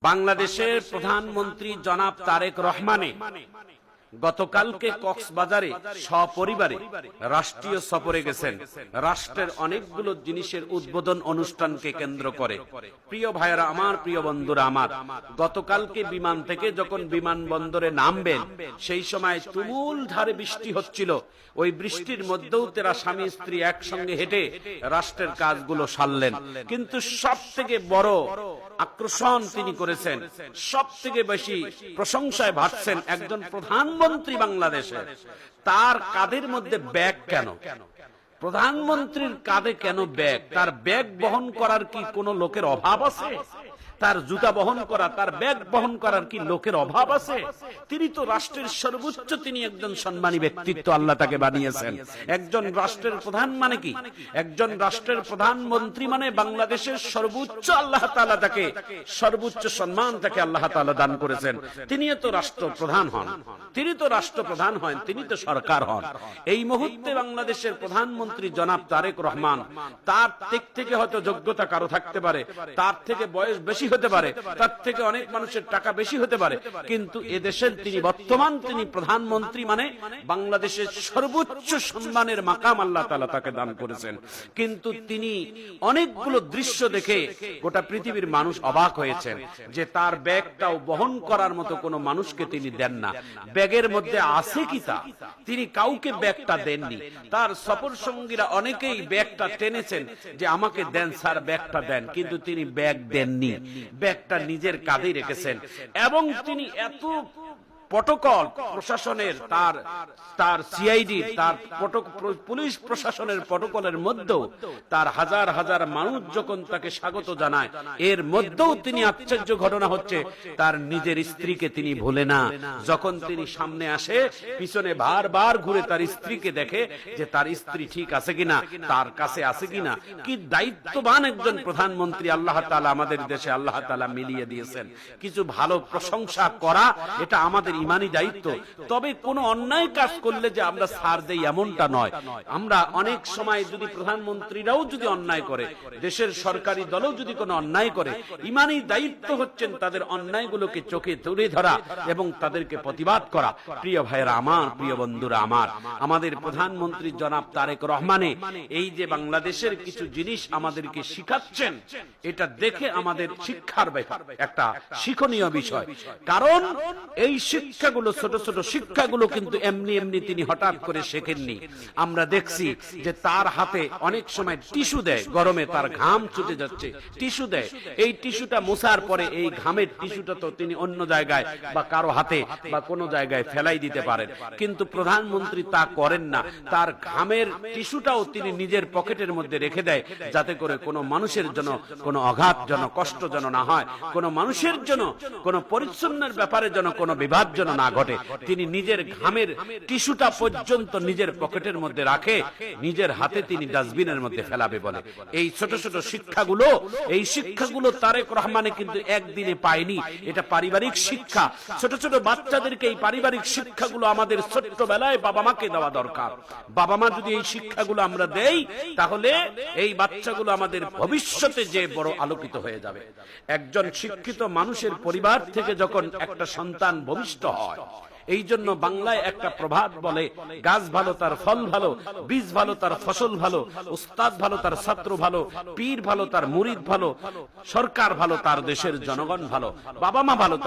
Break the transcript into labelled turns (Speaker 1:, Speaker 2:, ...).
Speaker 1: বাংলাদেশের প্রধানমন্ত্রী জনাব তারেক রহমানে গতকালকে কক্সবাজারে সপরিবারে রাষ্ট্রীয় সফরে গেছেন। রাষ্ট্রের অনেকগুলো জিনিসের উদ্বোধন অনুষ্ঠানকে কেন্দ্র করে। প্রিয় ভাইয়েরা আমার, প্রিয় বন্ধুরা আমার, গতকালকে বিমান থেকে যখন বিমানবন্দরে নামবেন সেই সময় তুমুল ধারে বৃষ্টি হচ্ছিল। ওই বৃষ্টির মধ্যেও তারা স্বামী স্ত্রী একসঙ্গে হেঁটে রাষ্ট্রের কাজগুলো সারলেন। কিন্তু সব থেকে বড় আকর্ষণ তিনি করেছেন, সব থেকে বেশি প্রশংসায় ভাসছেন একজন প্রধানমন্ত্রী বাংলাদেশের। তার কাঁধের মধ্যে ব্যাগ কেন? প্রধানমন্ত্রীর কাঁধে কেন ব্যাগ? তার ব্যাগ বহন করার কি কোনো লোকের অভাব আছে? তার জুতা বহন করা, তার ব্যাগ বহন করার কি লোকের অভাব আছে? তিনি তো রাষ্ট্রের সর্বোচ্চ, তিনি একজন সম্মানী ব্যক্তিত্ব, আল্লাহ তাকে বানিয়েছেন। একজন রাষ্ট্রের প্রধান মানে কি? একজন রাষ্ট্রের প্রধানমন্ত্রী মানে বাংলাদেশের সর্বোচ্চ, আল্লাহ তাআলা তাকে সর্বোচ্চ সম্মান তাকে আল্লাহ তাআলা দান করেছেন। তিনি তো রাষ্ট্রপ্রধান হন, তিনি তো রাষ্ট্রপ্রধান হন, তিনি তো সরকার হন। এই মুহূর্তে বাংলাদেশের প্রধানমন্ত্রী জনাব তারেক রহমান, তার দিক থেকে হয়তো যোগ্যতা কারো থাকতে পারে, তার থেকে বয়স বেশি হতে পারে, তার থেকে অনেক মানুষের টাকা বেশি হতে পারে, কিন্তু এদেশের তিনি বর্তমান তিনি প্রধানমন্ত্রী মানে বাংলাদেশের সর্বোচ্চ সম্মানের মাকাম আল্লাহ তাআলা তাকে দান করেছেন। কিন্তু তিনি অনেকগুলো দৃশ্য দেখে গোটা পৃথিবীর মানুষ অবাক হয়েছেন যে তার ব্যাগটাও বহন করার মতো কোনো মানুষকে তিনি দেন না। ব্যাগের মধ্যে আছে কি তা? তিনি কাউকে ব্যাগটা দেননি। তার সফর সঙ্গীরা অনেকেই ব্যাগটা টেনেছেন যে আমাকে দেন স্যার, ব্যাগটা দেন, কিন্তু তিনি ব্যাগ দেননি। ব্যাগটা নিজের কাঁধে রেখেছেন। এবং তিনি এত প্রটোকল প্রশাসনের, তার সিআইডি, তার পুলিশ প্রশাসনের প্রটোকলের মধ্যেও তার হাজার হাজার মানুষ যখন তাকে স্বাগত জানায়, এর মধ্যেও তিনি আশ্চর্য ঘটনা হচ্ছে তার নিজের স্ত্রীকে তিনি ভুলে না। যখন তিনি সামনে আসে, পিছনে বারবার ঘুরে তার স্ত্রীকে দেখে যে তার স্ত্রী ঠিক আছে কিনা, তার কাছে আছে কিনা। কি দায়িত্ববান একজন প্রধানমন্ত্রী আল্লাহ তাআলা আমাদের দেশে আল্লাহ তাআলা মিলিয়ে দিয়েছেন। কিছু ভালো প্রশংসা করা এটা আমাদের ইমানি দায়িত্ব। তবে কোন অন্যায় কাজ করলে যে আমরা ছাড় দেই এমনটা নয়। আমরা অনেক সময় যদি প্রধানমন্ত্রীরাও যদি অন্যায় করে, দেশের সরকারি দলও যদি কোনো অন্যায় করে, ইমানি দায়িত্ব হচ্ছেন তাদের অন্যায়গুলোকে চোখে তুলে ধরা এবং তাদেরকে প্রতিবাদ করা। প্রিয় ভাইয়েরা আমার, প্রিয় বন্ধুরা আমার, আমাদের প্রধানমন্ত্রী জনাব তারেক রহমানে এই যে বাংলাদেশের কিছু জিনিস আমাদেরকে শিখাচ্ছেন, এটা দেখে আমাদের শিক্ষার ব্যাপার একটা শিক্ষণীয় বিষয়। কারণ এই শিক্ষাগুলো, ছোট ছোট শিক্ষাগুলো কিন্তু এমনি এমনি তিনি হঠাৎ করে শেখেননি। আমরা দেখছি যে তার হাতে অনেক সময় টিস্যু দেয়, গরমে তার ঘাম ছুটে যাচ্ছে, টিস্যু দেয়। এই টিস্যুটা মোছার পরে এই ঘামের টিস্যুটা তো তিনি অন্য জায়গায় বা কারো হাতে বা কোনো জায়গায় ফেলাই দিতে পারেন, কিন্তু প্রধানমন্ত্রী তা করেন না। তার ঘামের টিস্যুটাও তিনি নিজের পকেটের মধ্যে রেখে দেয়, যাতে করে কোনো মানুষের জন্য কোনো আঘাত যেন, কষ্ট যেন না হয়, কোনো মানুষের জন্য কোনো পরিচ্ছন্নের ব্যাপারে যেন কোনো বিবাদ যেন না ঘটে। তিনি নিজের ঘামের টিস্যুটা পর্যন্ত নিজের পকেটের মধ্যে রাখে, নিজের হাতে তিনি ডাস্টবিনের মধ্যে ফেলাবে বলে। এই ছোট ছোট শিক্ষাগুলো, এই শিক্ষাগুলো তারেক রহমানে কিন্তু একদিনে পায়নি। এটা পারিবারিক শিক্ষা। ছোট ছোট বাচ্চাদেরকে এই পারিবারিক শিক্ষাগুলো আমাদের ছোট্টবেলায় বাবা মাকে দেওয়া দরকার। বাবা মা যদি এই শিক্ষাগুলো আমরা দেই, তাহলে এই বাচ্চাগুলো আমাদের ভবিষ্যতে যে বড় আলোকিত হয়ে যাবে। একজন শিক্ষিত মানুষের পরিবার থেকে যখন একটা সন্তান ভবিষ্যৎ হয়, এই জন্য বাংলায় একটা প্রবাদ বলে, গাছ ভালো তার ফল ভালো, বীজ ভালো তার ফসল ভালো, উস্তাদ ভালো তার ছাত্র ভালো, পীর ভালো তার মুরিদ ভালো, সরকার ভালো তার দেশের জনগণ ভালো, বাবা মা ভালো তার